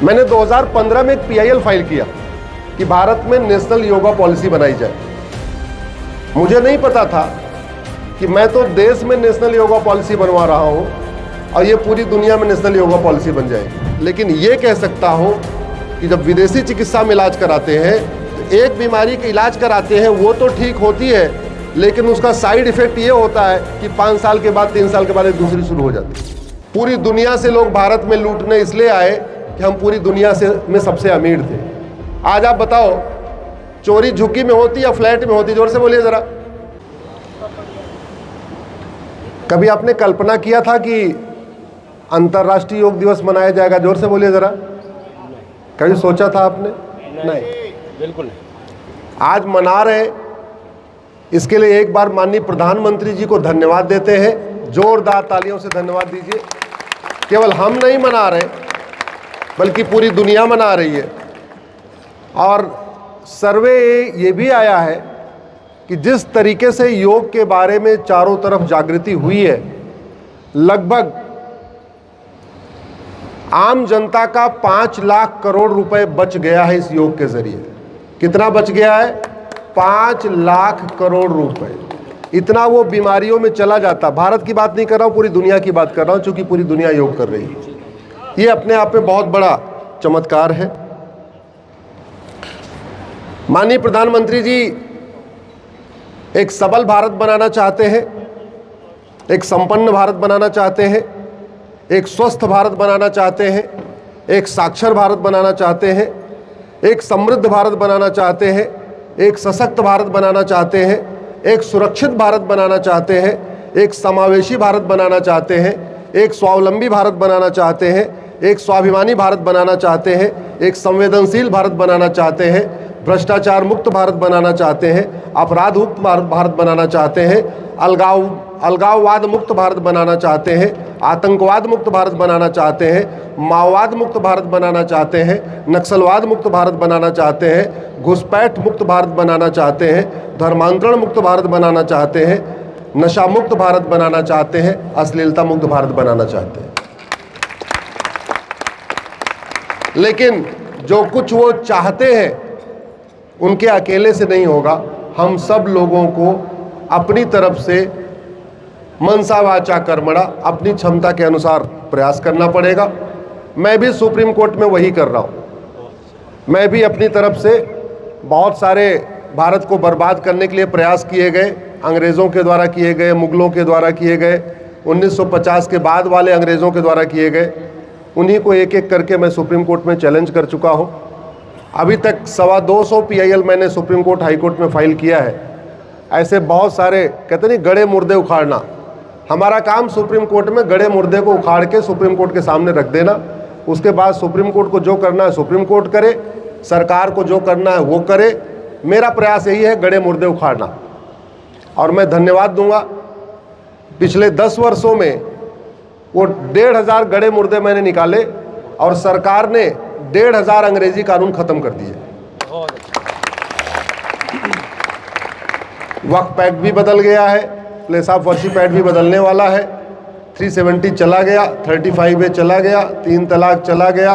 मैंने 2015 में एक PIL फाइल किया कि भारत में नेशनल योगा पॉलिसी बनाई जाए। मुझे नहीं पता था कि मैं तो देश में नेशनल योगा पॉलिसी बनवा रहा हूं और ये पूरी दुनिया में नेशनल योगा पॉलिसी बन जाएगी। लेकिन ये कह सकता हूं कि जब विदेशी चिकित्सा में इलाज कराते हैं तो एक बीमारी का इलाज कराते हैं वो तो ठीक होती है, लेकिन उसका साइड इफेक्ट ये होता है कि 5 साल के बाद 3 साल के बाद एक दूसरी शुरू हो जाती है। पूरी दुनिया से लोग भारत में लूटने इसलिए आए कि हम पूरी दुनिया में सबसे अमीर थे। आज आप बताओ, चोरी झुग्गी में होती या फ्लैट में होती? जोर से बोलिए जरा। कभी आपने कल्पना किया था कि अंतर्राष्ट्रीय योग दिवस मनाया जाएगा? जोर से बोलिए जरा। कभी सोचा था आपने? नहीं, बिल्कुल। आज मना रहे, इसके लिए एक बार माननीय प्रधानमंत्री जी को धन्यवाद देते हैं। जोरदार तालियों से धन्यवाद दीजिए। केवल हम नहीं मना रहे बल्कि पूरी दुनिया मना रही है। और सर्वे ये भी आया है कि जिस तरीके से योग के बारे में चारों तरफ जागृति हुई है, लगभग आम जनता का 5 लाख करोड़ रुपए बच गया है इस योग के जरिए। कितना बच गया है? 5 लाख करोड़ रुपए। इतना वो बीमारियों में चला जाता। भारत की बात नहीं कर रहा हूं, पूरी दुनिया की बात कर रहा हूं, क्योंकि पूरी दुनिया योग कर रही है। ये अपने आप में बहुत बड़ा चमत्कार है। माननीय प्रधानमंत्री जी एक सबल भारत बनाना चाहते हैं, एक संपन्न भारत बनाना चाहते हैं, एक स्वस्थ भारत बनाना चाहते हैं, एक साक्षर भारत बनाना चाहते हैं, एक समृद्ध भारत बनाना चाहते हैं, एक सशक्त भारत बनाना चाहते हैं, एक सुरक्षित भारत बनाना चाहते हैं, एक समावेशी भारत बनाना चाहते हैं, एक स्वावलंबी भारत बनाना चाहते हैं, एक स्वाभिमानी भारत बनाना चाहते हैं, एक संवेदनशील भारत बनाना चाहते हैं, भ्रष्टाचार मुक्त भारत बनाना चाहते हैं, अपराध मुक्त भारत बनाना चाहते हैं, अलगाववाद मुक्त भारत बनाना चाहते हैं, आतंकवाद मुक्त भारत बनाना चाहते हैं, माओवाद मुक्त भारत बनाना चाहते हैं, नक्सलवाद मुक्त भारत बनाना चाहते हैं, घुसपैठ मुक्त भारत बनाना चाहते हैं, धर्मांतरण मुक्त भारत बनाना चाहते हैं, नशा मुक्त भारत बनाना चाहते हैं, अश्लीलता मुक्त भारत बनाना चाहते हैं। लेकिन जो कुछ वो चाहते हैं उनके अकेले से नहीं होगा। हम सब लोगों को अपनी तरफ से मनसा वाचा कर्मणा अपनी क्षमता के अनुसार प्रयास करना पड़ेगा। मैं भी सुप्रीम कोर्ट में वही कर रहा हूँ। मैं भी अपनी तरफ से बहुत सारे भारत को बर्बाद करने के लिए प्रयास किए गए, अंग्रेज़ों के द्वारा किए गए, मुगलों के द्वारा किए गए, 1950 के बाद वाले अंग्रेज़ों के द्वारा किए गए, उन्हीं को एक एक करके मैं सुप्रीम कोर्ट में चैलेंज कर चुका हूँ। अभी तक 225 PIL मैंने सुप्रीम कोर्ट, हाई कोर्ट में फाइल किया है। ऐसे बहुत सारे, कहते नहीं, गड़े मुर्दे उखाड़ना। हमारा काम सुप्रीम कोर्ट में गड़े मुर्दे को उखाड़ के सुप्रीम कोर्ट के सामने रख देना। उसके बाद सुप्रीम कोर्ट को जो करना है सुप्रीम कोर्ट करे, सरकार को जो करना है वो करे। मेरा प्रयास यही है, गड़े मुर्दे उखाड़ना। और मैं धन्यवाद दूंगा, पिछले 10 वर्षों में वो 1,500 गड़े मुर्दे मैंने निकाले और सरकार ने 1,500 अंग्रेजी कानून खत्म कर दिए। वक्फ एक्ट भी बदल गया है, प्लेस ऑफ वर्शिप एक्ट भी बदलने वाला है, 370 चला गया, 35A चला गया, 3 तलाक चला गया,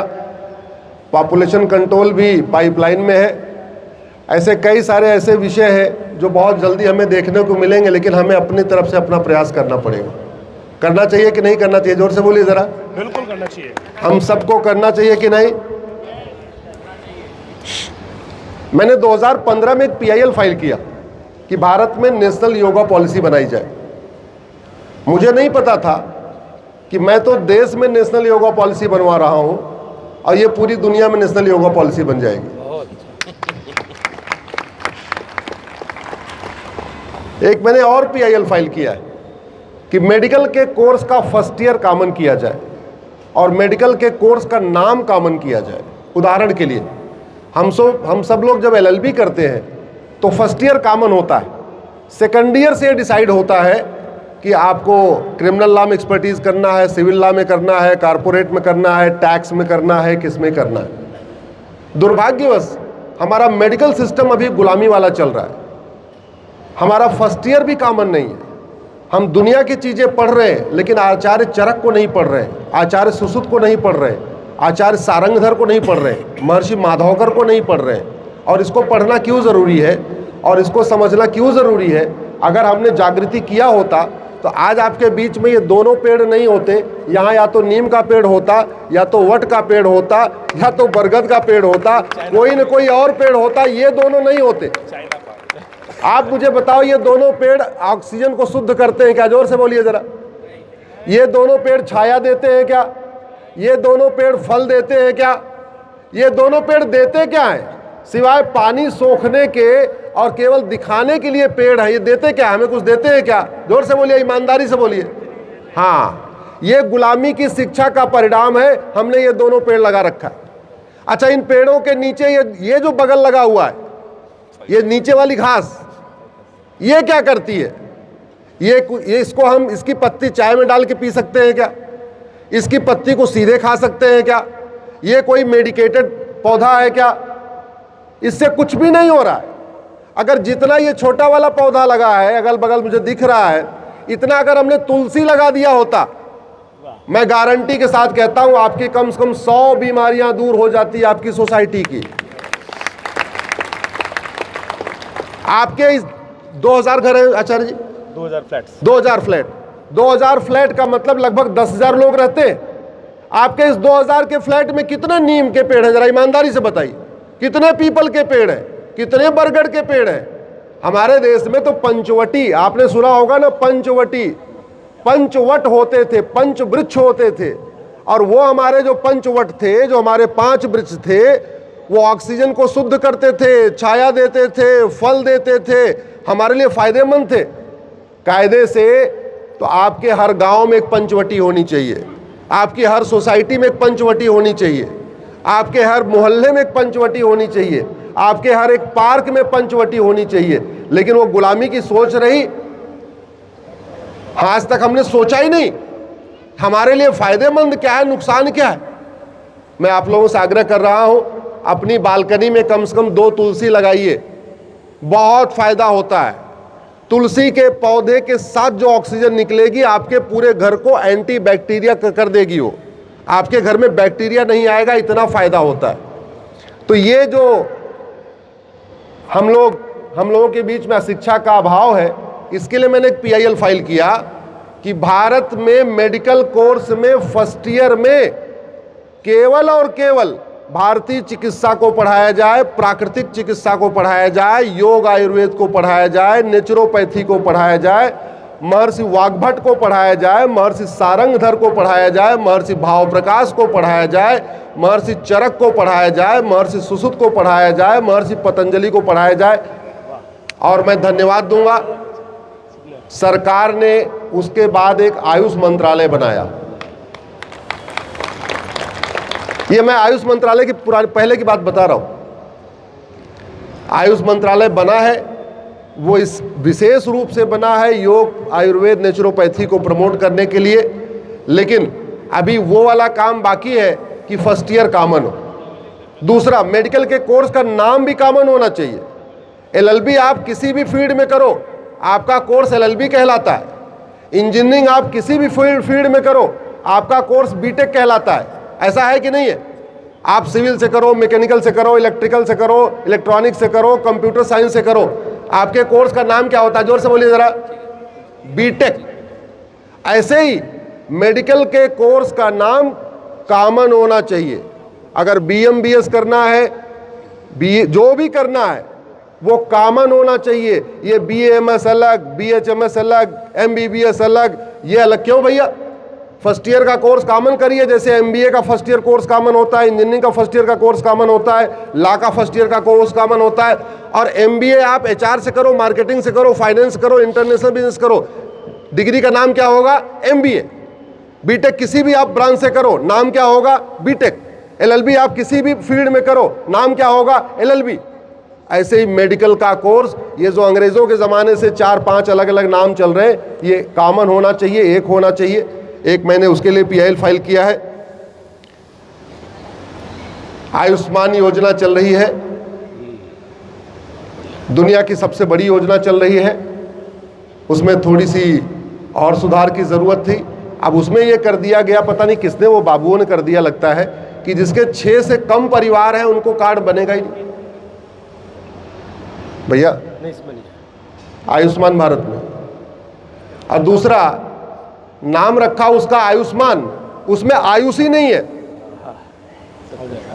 पॉपुलेशन कंट्रोल भी पाइपलाइन में है। ऐसे कई सारे ऐसे विषय हैं जो बहुत जल्दी हमें देखने को मिलेंगे, लेकिन हमें अपनी तरफ से अपना प्रयास करना पड़ेगा। करना चाहिए कि नहीं करना चाहिए? जोर से बोलिए ज़रा। बिल्कुल करना चाहिए। हम सबको करना चाहिए कि नहीं? मैंने 2015 में एक PIL फाइल किया कि भारत में नेशनल योगा पॉलिसी बनाई जाए। मुझे नहीं पता था कि मैं तो देश में नेशनल योगा पॉलिसी बनवा रहा हूं और ये पूरी दुनिया में नेशनल योगा पॉलिसी बन जाएगी। एक मैंने और PIL फाइल किया है कि मेडिकल के कोर्स का फर्स्ट ईयर कॉमन किया जाए और मेडिकल के कोर्स का नाम कॉमन किया जाए। उदाहरण के लिए हम सब लोग जब LLB करते हैं तो फर्स्ट ईयर कॉमन होता है, सेकंड ईयर से डिसाइड होता है कि आपको क्रिमिनल लॉ में एक्सपर्टीज़ करना है, सिविल लॉ में करना है, कारपोरेट में करना है, टैक्स में करना है, किस में करना है। दुर्भाग्यवश हमारा मेडिकल सिस्टम अभी गुलामी वाला चल रहा है। हमारा फर्स्ट ईयर भी कॉमन नहीं है। हम दुनिया की चीज़ें पढ़ रहे हैं लेकिन आचार्य चरक को नहीं पढ़ रहे हैं, आचार्य सुश्रुत को नहीं पढ़ रहे हैं। आचार्य सारंगधर को नहीं पढ़ रहे, महर्षि माधवकर को नहीं पढ़ रहे। और इसको पढ़ना क्यों ज़रूरी है और इसको समझना क्यों ज़रूरी है? अगर हमने जागृति किया होता तो आज आपके बीच में ये दोनों पेड़ नहीं होते। यहाँ या तो नीम का पेड़ होता, या तो वट का पेड़ होता, या तो बरगद का पेड़ होता, कोई न कोई और पेड़ होता, ये दोनों नहीं होते। आप मुझे बताओ, ये दोनों पेड़ ऑक्सीजन को शुद्ध करते हैं क्या? जोर से बोलिए जरा। ये दोनों पेड़ छाया देते हैं क्या? ये दोनों पेड़ फल देते हैं क्या? ये दोनों पेड़ देते क्या है? सिवाय पानी सोखने के और केवल दिखाने के लिए पेड़ है। ये देते क्या? हमें कुछ देते हैं क्या? जोर से बोलिए, ईमानदारी से बोलिए। हाँ, ये गुलामी की शिक्षा का परिणाम है। हमने ये दोनों पेड़ लगा रखा है। अच्छा, इन पेड़ों के नीचे ये जो बगल लगा हुआ है, ये नीचे वाली घास, ये क्या करती है? ये इसको हम, इसकी पत्ती चाय में डाल के पी सकते हैं क्या? इसकी पत्ती को सीधे खा सकते हैं क्या? ये कोई मेडिकेटेड पौधा है क्या? इससे कुछ भी नहीं हो रहा है। अगर जितना ये छोटा वाला पौधा लगा है, अगल बगल मुझे दिख रहा है, इतना अगर हमने तुलसी लगा दिया होता, मैं गारंटी के साथ कहता हूं आपकी कम से कम 100 बीमारियां दूर हो जाती आपकी सोसाइटी की। आपके इस 2000 घर है आचार्य जी, 2000 फ्लैट्स, 2000 फ्लैट, 2000 फ्लैट का मतलब लगभग 10,000 लोग रहते हैं। आपके इस 2000 के फ्लैट में कितने नीम के पेड़ हैं? जरा ईमानदारी से बताइए। कितने पीपल के पेड़ हैं? कितने बरगद के पेड़ हैं? हमारे देश में तो पंचवटी, आपने सुना होगा ना, पंचवटी, पंचवट होते थे, पंच वृक्ष होते थे। और वो हमारे जो पंचवट थे, जो हमारे 5 वृक्ष थे, वो ऑक्सीजन को शुद्ध करते थे, छाया देते थे, फल देते थे, हमारे लिए फायदेमंद थे। कायदे से तो आपके हर गांव में एक पंचवटी होनी चाहिए, आपकी हर सोसाइटी में एक पंचवटी होनी चाहिए, आपके हर मोहल्ले में एक पंचवटी होनी चाहिए, आपके हर एक पार्क में पंचवटी होनी चाहिए। लेकिन वो गुलामी की सोच रही, आज तक हमने सोचा ही नहीं हमारे लिए फायदेमंद क्या है, नुकसान क्या है। मैं आप लोगों से आग्रह कर रहा हूं, अपनी बालकनी में कम से कम 2 तुलसी लगाइए, बहुत फायदा होता है। तुलसी के पौधे के साथ जो ऑक्सीजन निकलेगी, आपके पूरे घर को एंटी बैक्टीरिया कर देगी। वो आपके घर में बैक्टीरिया नहीं आएगा, इतना फायदा होता है। तो ये जो हम लोगों के बीच में अशिक्षा का अभाव है, इसके लिए मैंने एक PIL फाइल किया कि भारत में मेडिकल कोर्स में फर्स्ट ईयर में केवल और केवल भारतीय चिकित्सा को पढ़ाया जाए, प्राकृतिक चिकित्सा को पढ़ाया जाए, योग आयुर्वेद को पढ़ाया जाए, नेचुरोपैथी को पढ़ाया जाए, महर्षि वाग्भट को पढ़ाया जाए, महर्षि सारंगधर को पढ़ाया जाए, महर्षि भाव प्रकाश को पढ़ाया जाए, महर्षि चरक को पढ़ाया जाए, महर्षि सुश्रुत को पढ़ाया जाए, महर्षि पतंजलि को पढ़ाया जाए। और मैं धन्यवाद दूंगा, सरकार ने उसके बाद एक आयुष मंत्रालय बनाया। ये मैं आयुष मंत्रालय की पहले की बात बता रहा हूं। आयुष मंत्रालय बना है, वो इस विशेष रूप से बना है योग आयुर्वेद नेचुरोपैथी को प्रमोट करने के लिए। लेकिन अभी वो वाला काम बाकी है कि फर्स्ट ईयर कॉमन हो। दूसरा, मेडिकल के कोर्स का नाम भी कॉमन होना चाहिए। LLB आप किसी भी फील्ड में करो, आपका कोर्स LLB कहलाता है। इंजीनियरिंग आप किसी भी फील्ड में करो, आपका कोर्स BTech कहलाता है। ऐसा है कि नहीं है? आप सिविल से करो, मैकेनिकल से करो, इलेक्ट्रिकल से करो, इलेक्ट्रॉनिक्स से करो, कंप्यूटर साइंस से करो, आपके कोर्स का नाम क्या होता है? जोर से बोलिए जरा। BTech। ऐसे ही मेडिकल के कोर्स का नाम कॉमन होना चाहिए। अगर BM BS करना है, जो भी करना है वो कॉमन होना चाहिए। ये BAMS अलग, BHMS अलग, MBBS अलग, ये अलग क्यों भैया? फर्स्ट ईयर का कोर्स कॉमन करिए। जैसे MBA का फर्स्ट ईयर कोर्स कॉमन होता है, इंजीनियरिंग का फर्स्ट ईयर का कोर्स कॉमन होता है, लॉ का फर्स्ट ईयर का कोर्स कॉमन होता है। और MBA आप HR से करो, मार्केटिंग से करो, फाइनेंस करो, इंटरनेशनल बिजनेस करो, डिग्री का नाम क्या होगा? MBA। BTech किसी भी आप ब्रांच से करो, नाम क्या होगा? BTech। LLB आप किसी भी फील्ड में करो, नाम क्या होगा? LLB। ऐसे ही मेडिकल का कोर्स, ये जो अंग्रेजों के ज़माने से 4-5 अलग अलग नाम चल रहे हैं, ये कॉमन होना चाहिए, एक होना चाहिए। एक मैंने उसके लिए PIL फाइल किया है। आयुष्मान योजना चल रही है, दुनिया की सबसे बड़ी योजना चल रही है। उसमें थोड़ी सी और सुधार की ज़रूरत थी। अब उसमें ये कर दिया गया, पता नहीं किसने, वो बाबुओं ने कर दिया लगता है, कि जिसके 6 से कम परिवार हैं उनको कार्ड बनेगा ही नहीं भैया, नहीं इसमें नहीं। आयुष्मान भारत में। और दूसरा नाम रखा उसका आयुष्मान, उसमें आयुष ही नहीं है।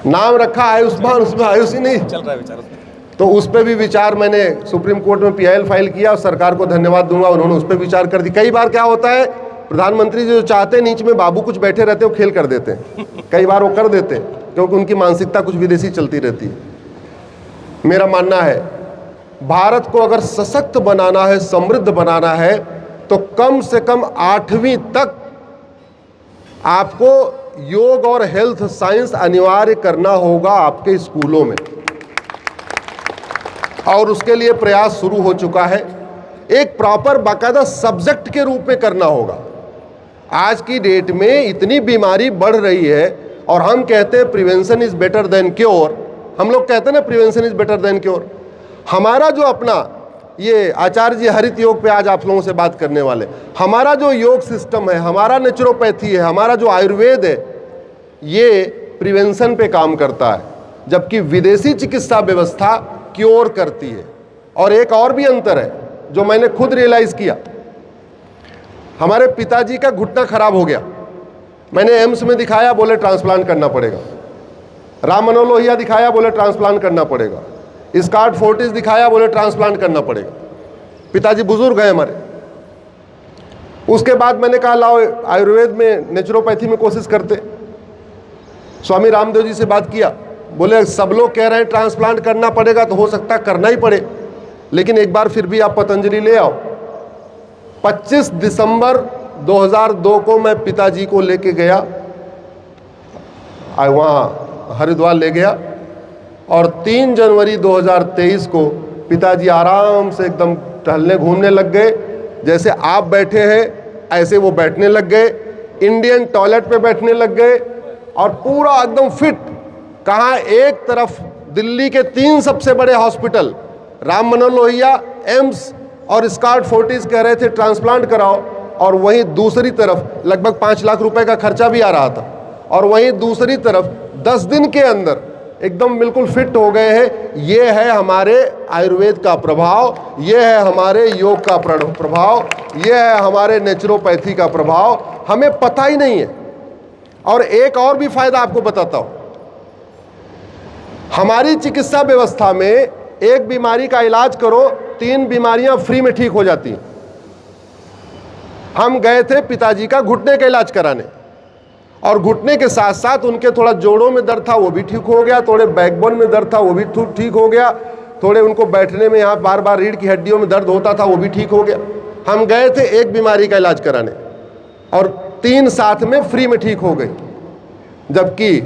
नाम रखा आयुष्मान, उसमें आयुष ही नहीं चल रहा है विचार उसमें। तो उस पर भी विचार मैंने सुप्रीम कोर्ट में PIL फाइल किया और सरकार को धन्यवाद दूंगा, उन्होंने उस पर विचार कर दी। कई बार क्या होता है, प्रधानमंत्री जो चाहते हैं नीच में बाबू कुछ बैठे रहते हैं वो खेल कर देते हैं, कई बार वो कर देते हैं क्योंकि उनकी मानसिकता कुछ विदेशी चलती रहती है। मेरा मानना है भारत को अगर सशक्त बनाना है, समृद्ध बनाना है, तो कम से कम 8वीं तक आपको योग और हेल्थ साइंस अनिवार्य करना होगा आपके स्कूलों में, और उसके लिए प्रयास शुरू हो चुका है। एक प्रॉपर बाकायदा सब्जेक्ट के रूप में करना होगा। आज की डेट में इतनी बीमारी बढ़ रही है और हम कहते हैं prevention is better than cure. हम लोग कहते हैं ना prevention is better than cure. हमारा जो अपना ये आचार्य जी हरित योग पे आज आप लोगों से बात करने वाले, हमारा जो योग सिस्टम है, हमारा नेचुरोपैथी है, हमारा जो आयुर्वेद है, ये प्रिवेंशन पे काम करता है, जबकि विदेशी चिकित्सा व्यवस्था क्योर करती है। और एक और भी अंतर है जो मैंने खुद रियलाइज किया। हमारे पिताजी का घुटना खराब हो गया, मैंने एम्स में दिखाया, बोले ट्रांसप्लांट करना पड़ेगा। राम मनोहर लोहिया दिखाया, बोले ट्रांसप्लांट करना पड़ेगा। स्कॉट फोर्टिस दिखाया, बोले ट्रांसप्लांट करना पड़ेगा। पिताजी बुजुर्ग हैं हमारे। उसके बाद मैंने कहा लाओ आयुर्वेद में, नेचुरोपैथी में कोशिश करते। स्वामी रामदेव जी से बात किया, बोले सब लोग कह रहे हैं ट्रांसप्लांट करना पड़ेगा, तो हो सकता है करना ही पड़े, लेकिन एक बार फिर भी आप पतंजलि ले आओ। 25 दिसंबर 2002 को मैं पिताजी को लेके गया, वहाँ हरिद्वार ले गया, और 3 जनवरी 2023 को पिताजी आराम से एकदम टहलने घूमने लग गए। जैसे आप बैठे हैं ऐसे वो बैठने लग गए, इंडियन टॉयलेट पे बैठने लग गए, और पूरा एकदम फिट। कहाँ, एक तरफ दिल्ली के 3 सबसे बड़े हॉस्पिटल, राम मनोहर लोहिया, एम्स और स्कॉट फोर्टिस कह रहे थे ट्रांसप्लांट कराओ, और वहीं दूसरी तरफ लगभग 5 लाख रुपए का खर्चा भी आ रहा था, और वहीं दूसरी तरफ 10 दिन के अंदर एकदम बिल्कुल फिट हो गए हैं। ये है हमारे आयुर्वेद का प्रभाव, ये है हमारे योग का प्रभाव, ये है हमारे नेचुरोपैथी का प्रभाव, हमें पता ही नहीं है। और एक और भी फायदा आपको बताता हूं, हमारी चिकित्सा व्यवस्था में एक बीमारी का इलाज करो, 3 बीमारियां फ्री में ठीक हो जाती हैं। हम गए थे पिताजी का घुटने का इलाज कराने, और घुटने के साथ साथ उनके थोड़ा जोड़ों में दर्द था वो भी ठीक हो गया, थोड़े बैकबोन में दर्द था वो भी ठीक हो गया, थोड़े उनको बैठने में यहाँ बार बार रीढ़ की हड्डियों में दर्द होता था वो भी ठीक हो गया। हम गए थे एक बीमारी का इलाज कराने और 3 साथ में फ्री में ठीक हो गई। जबकि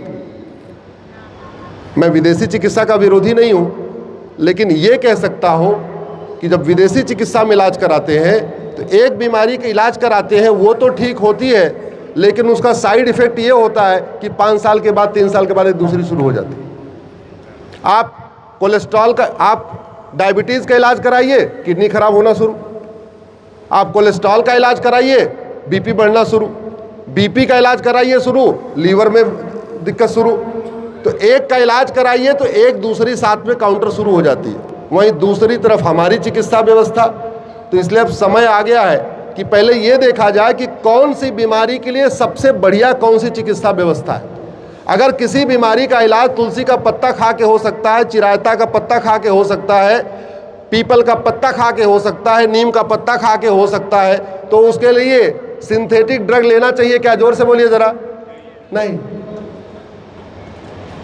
मैं विदेशी चिकित्सा का विरोधी नहीं हूँ, लेकिन ये कह सकता हूँ कि जब विदेशी चिकित्सा में इलाज कराते हैं तो एक बीमारी का इलाज कराते हैं वो तो ठीक होती है, लेकिन उसका साइड इफेक्ट ये होता है कि 5 साल के बाद 3 साल के बाद एक दूसरी शुरू हो जाती है। आप कोलेस्ट्रॉल का, आप डायबिटीज़ का इलाज कराइए, किडनी खराब होना शुरू। आप कोलेस्ट्रॉल का इलाज कराइए, बीपी बढ़ना शुरू। बीपी का इलाज कराइए शुरू, लीवर में दिक्कत शुरू। तो एक का इलाज कराइए तो एक दूसरी साथ में काउंटर शुरू हो जाती है। वहीं दूसरी तरफ हमारी चिकित्सा व्यवस्था, तो इसलिए अब समय आ गया है कि पहले ये देखा जाए कि कौन सी बीमारी के लिए सबसे बढ़िया कौन सी चिकित्सा व्यवस्था है। अगर किसी बीमारी का इलाज तुलसी का पत्ता खा के हो सकता है, चिरायता का पत्ता खा के हो सकता है, पीपल का पत्ता खा के हो सकता है, नीम का पत्ता खा के हो सकता है, तो उसके लिए सिंथेटिक ड्रग लेना चाहिए क्या? जोर से बोलिए ज़रा। नहीं,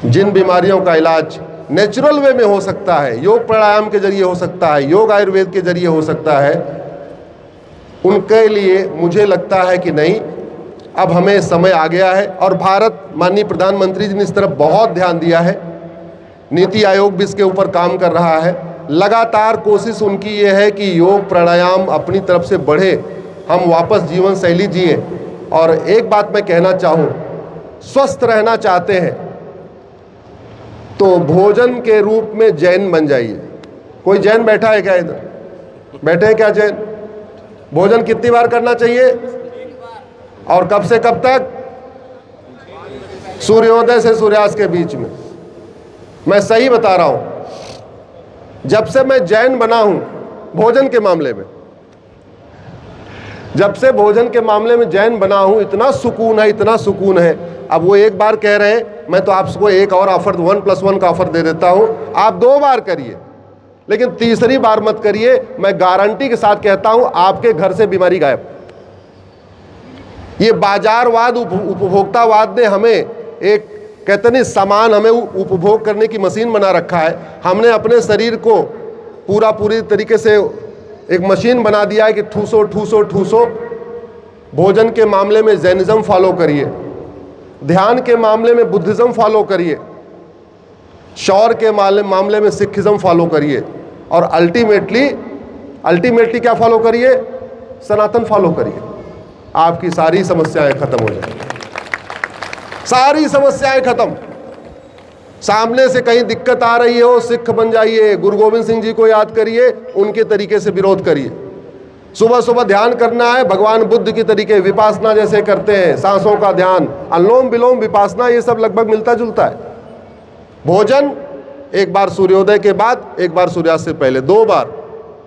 जिन बीमारियों का इलाज नेचुरल वे में हो सकता है, योग प्राणायाम के जरिए हो सकता है, योग आयुर्वेद के जरिए हो सकता है, उनके लिए मुझे लगता है कि नहीं, अब हमें समय आ गया है। और भारत, माननीय प्रधानमंत्री जी ने इस तरफ बहुत ध्यान दिया है, नीति आयोग भी इसके ऊपर काम कर रहा है। लगातार कोशिश उनकी ये है कि योग प्राणायाम अपनी तरफ से बढ़े, हम वापस जीवन शैली जिए। और एक बात मैं कहना चाहूँ, स्वस्थ रहना चाहते हैं तो भोजन के रूप में जैन बन जाइए। कोई जैन बैठा है क्या इधर? बैठे हैं क्या जैन? भोजन कितनी बार करना चाहिए और कब से कब तक? सूर्योदय से सूर्यास्त के बीच में। मैं सही बता रहा हूं, जब से मैं जैन बना हूं भोजन के मामले में, जब से भोजन के मामले में जैन बना हूं, इतना सुकून है, इतना सुकून है। अब वो एक बार कह रहे हैं, मैं तो आपको एक और ऑफर 1+1 का ऑफर दे देता हूं, आप 2 बार करिए, लेकिन तीसरी बार मत करिए। मैं गारंटी के साथ कहता हूं आपके घर से बीमारी गायब। ये बाजारवाद, उपभोक्तावाद ने हमें एक, कहते नहीं, सामान, हमें उपभोग करने की मशीन बना रखा है। हमने अपने शरीर को पूरी तरीके से एक मशीन बना दिया है कि ठूसो ठूसो ठूसो। भोजन के मामले में जैनिज्म फॉलो करिए, ध्यान के मामले में बुद्धिज्म फॉलो करिए, शौर के मामले में सिखिज्म फॉलो करिए, और अल्टीमेटली क्या फॉलो करिए? सनातन फॉलो करिए। आपकी सारी समस्याएं खत्म हो जाएंगी, सारी समस्याएं खत्म। सामने से कहीं दिक्कत आ रही हो, सिख बन जाइए, गुरु गोविंद सिंह जी को याद करिए, उनके तरीके से विरोध करिए। सुबह सुबह ध्यान करना है भगवान बुद्ध की तरीके, विपासना जैसे करते हैं, सांसों का ध्यान, अनुलोम विलोम, विपासना, ये सब लगभग मिलता जुलता है। भोजन एक बार सूर्योदय के बाद, एक बार सूर्यास्त से पहले, 2 बार,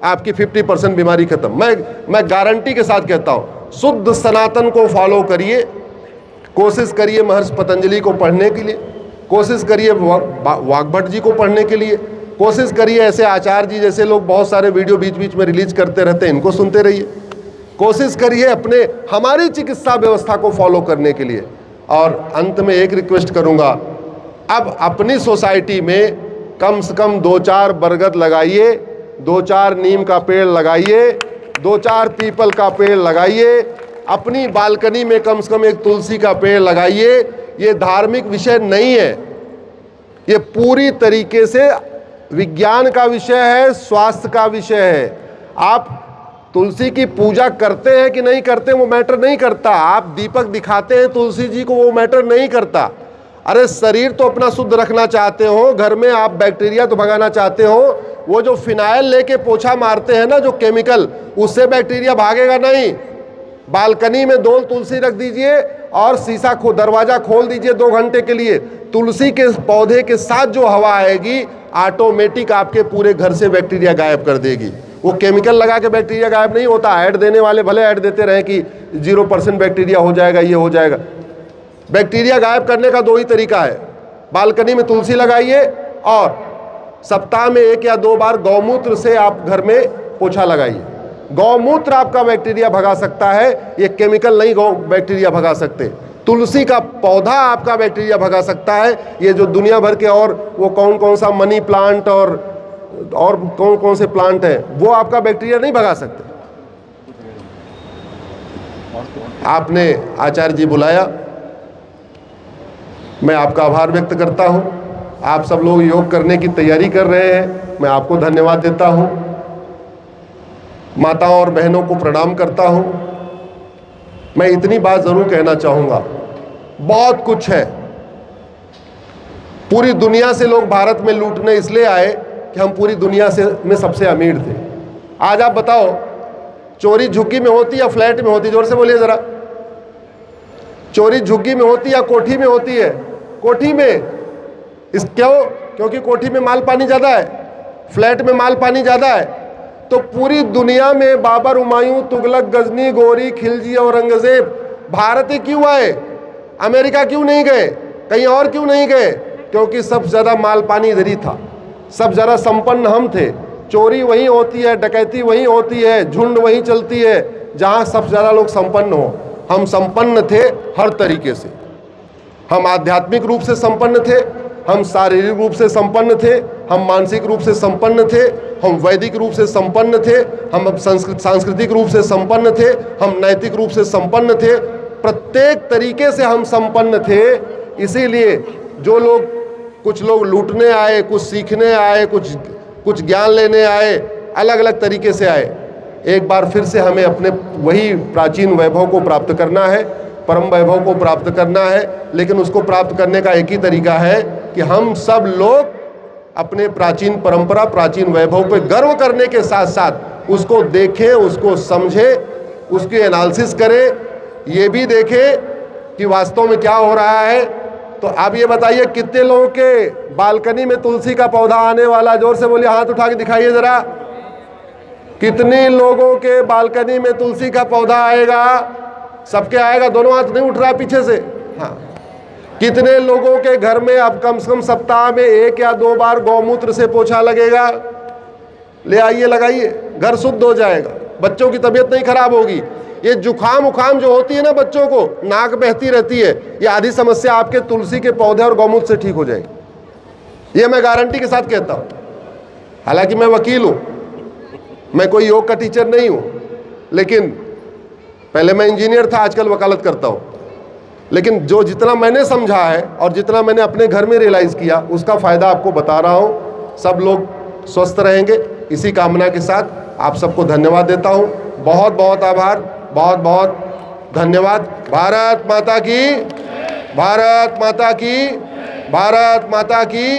आपकी 50% बीमारी खत्म। मैं गारंटी के साथ कहता हूं, शुद्ध सनातन को फॉलो करिए। कोशिश करिए महर्षि पतंजलि को पढ़ने के लिए, कोशिश करिए वाग्भट जी को पढ़ने के लिए, कोशिश करिए ऐसे आचार्य जी जैसे लोग बहुत सारे वीडियो बीच बीच में रिलीज करते रहते हैं, इनको सुनते रहिए। कोशिश करिए अपने, हमारी चिकित्सा व्यवस्था को फॉलो करने के लिए। और अंत में एक रिक्वेस्ट करूंगा, अब अपनी सोसाइटी में कम से कम 2-4 बरगद लगाइए, 2-4 नीम का पेड़ लगाइए, 2-4 पीपल का पेड़ लगाइए, अपनी बालकनी में कम से कम एक तुलसी का पेड़ लगाइए। ये धार्मिक विषय नहीं है, ये पूरी तरीके से विज्ञान का विषय है, स्वास्थ्य का विषय है। आप तुलसी की पूजा करते हैं कि नहीं करते, वो मैटर नहीं करता। आप दीपक दिखाते हैं तुलसी जी को, वो मैटर नहीं करता। अरे शरीर तो अपना शुद्ध रखना चाहते हो, घर में आप बैक्टीरिया तो भगाना चाहते हो, वो जो फिनाइल लेके पोछा मारते हैं ना, जो केमिकल, उससे बैक्टीरिया भागेगा नहीं। बालकनी में 2 तुलसी रख दीजिए और शीशा दरवाजा खोल दीजिए 2 घंटे के लिए। तुलसी के पौधे के साथ जो हवा आएगी, ऑटोमेटिक आपके पूरे घर से बैक्टीरिया गायब कर देगी। वो केमिकल लगा के बैक्टीरिया गायब नहीं होता। ऐड देने वाले भले ऐड देते रहे कि 0% बैक्टीरिया हो जाएगा, ये हो जाएगा। बैक्टीरिया गायब करने का 2 ही तरीका है, बालकनी में तुलसी लगाइए और सप्ताह में 1 या 2 बार गौमूत्र से आप घर में पोछा लगाइए। गौमूत्र आपका बैक्टीरिया भगा सकता है, ये केमिकल नहीं बैक्टीरिया भगा सकते। तुलसी का पौधा आपका बैक्टीरिया भगा सकता है। ये जो दुनिया भर के और वो कौन सा मनी प्लांट और कौन से प्लांट हैं, वो आपका बैक्टीरिया नहीं भगा सकते। आपने आचार्य जी बुलाया, मैं आपका आभार व्यक्त करता हूं। आप सब लोग योग करने की तैयारी कर रहे हैं, मैं आपको धन्यवाद देता हूं। माताओं और बहनों को प्रणाम करता हूं। मैं इतनी बात जरूर कहना चाहूँगा, बहुत कुछ है। पूरी दुनिया से लोग भारत में लूटने इसलिए आए कि हम पूरी दुनिया में सबसे अमीर थे। आज आप बताओ, चोरी झुग्गी में होती या फ्लैट में होती? जोर से बोलिए ज़रा। चोरी झुग्गी में होती या कोठी में होती है? कोठी में। क्योंकि कोठी में माल पानी ज़्यादा है, फ्लैट में माल पानी ज़्यादा है। तो पूरी दुनिया में बाबर, हुमायूं, तुगलक, गजनी, गोरी, खिलजी और औरंगजेब भारत ही क्यों आए? अमेरिका क्यों नहीं गए? कहीं और क्यों नहीं गए? क्योंकि सबसे ज़्यादा माल पानी इधर ही था, सब ज़्यादा संपन्न हम थे। चोरी वहीं होती है, डकैती वहीं होती है, झुंड वहीं चलती है जहाँ सबसे ज़्यादा लोग संपन्न हो। हम संपन्न थे हर तरीके से। हम आध्यात्मिक रूप से संपन्न थे, हम शारीरिक रूप से संपन्न थे, हम मानसिक रूप से संपन्न थे, हम वैदिक रूप से संपन्न थे, हम सांस्कृतिक रूप से संपन्न थे, हम नैतिक रूप से संपन्न थे। प्रत्येक तरीके से हम संपन्न थे। इसीलिए जो लोग, कुछ लोग लूटने आए, कुछ सीखने आए, कुछ ज्ञान लेने आए, अलग अलग तरीके से आए। एक बार फिर से हमें अपने वही प्राचीन वैभव को प्राप्त करना है, परम वैभव को प्राप्त करना है। लेकिन उसको प्राप्त करने का एक ही तरीका है कि हम सब लोग अपने प्राचीन परंपरा, प्राचीन वैभव पे गर्व करने के साथ साथ उसको देखें, उसको समझें, उसकी एनालिसिस करें, ये भी देखें कि वास्तव में क्या हो रहा है। तो आप ये बताइए कितने लोगों के बालकनी में तुलसी का पौधा आने वाला? जोर से बोलिए, हाथ उठा के दिखाइए जरा। कितने लोगों के बालकनी में तुलसी का पौधा आएगा? सबके आएगा? दोनों हाथ नहीं उठ रहा है पीछे से? हाँ। कितने लोगों के घर में अब कम से कम सप्ताह में 1 या 2 बार गौमूत्र से पोछा लगेगा? ले आइए, लगाइए, घर शुद्ध हो जाएगा, बच्चों की तबीयत नहीं खराब होगी। ये जुखाम उखाम जो होती है ना बच्चों को, नाक बहती रहती है, ये आधी समस्या आपके तुलसी के पौधे और गौमूत्र से ठीक हो जाएगी। ये मैं गारंटी के साथ कहता हूँ। हालांकि मैं वकील हूँ, मैं कोई योग का टीचर नहीं हूँ, लेकिन पहले मैं इंजीनियर था, आजकल वकालत करता हूँ। लेकिन जो जितना मैंने समझा है और जितना मैंने अपने घर में रियलाइज़ किया, उसका फ़ायदा आपको बता रहा हूँ। सब लोग स्वस्थ रहेंगे, इसी कामना के साथ आप सबको धन्यवाद देता हूँ। बहुत बहुत आभार, बहुत बहुत धन्यवाद। भारत माता की, भारत माता की, भारत माता की।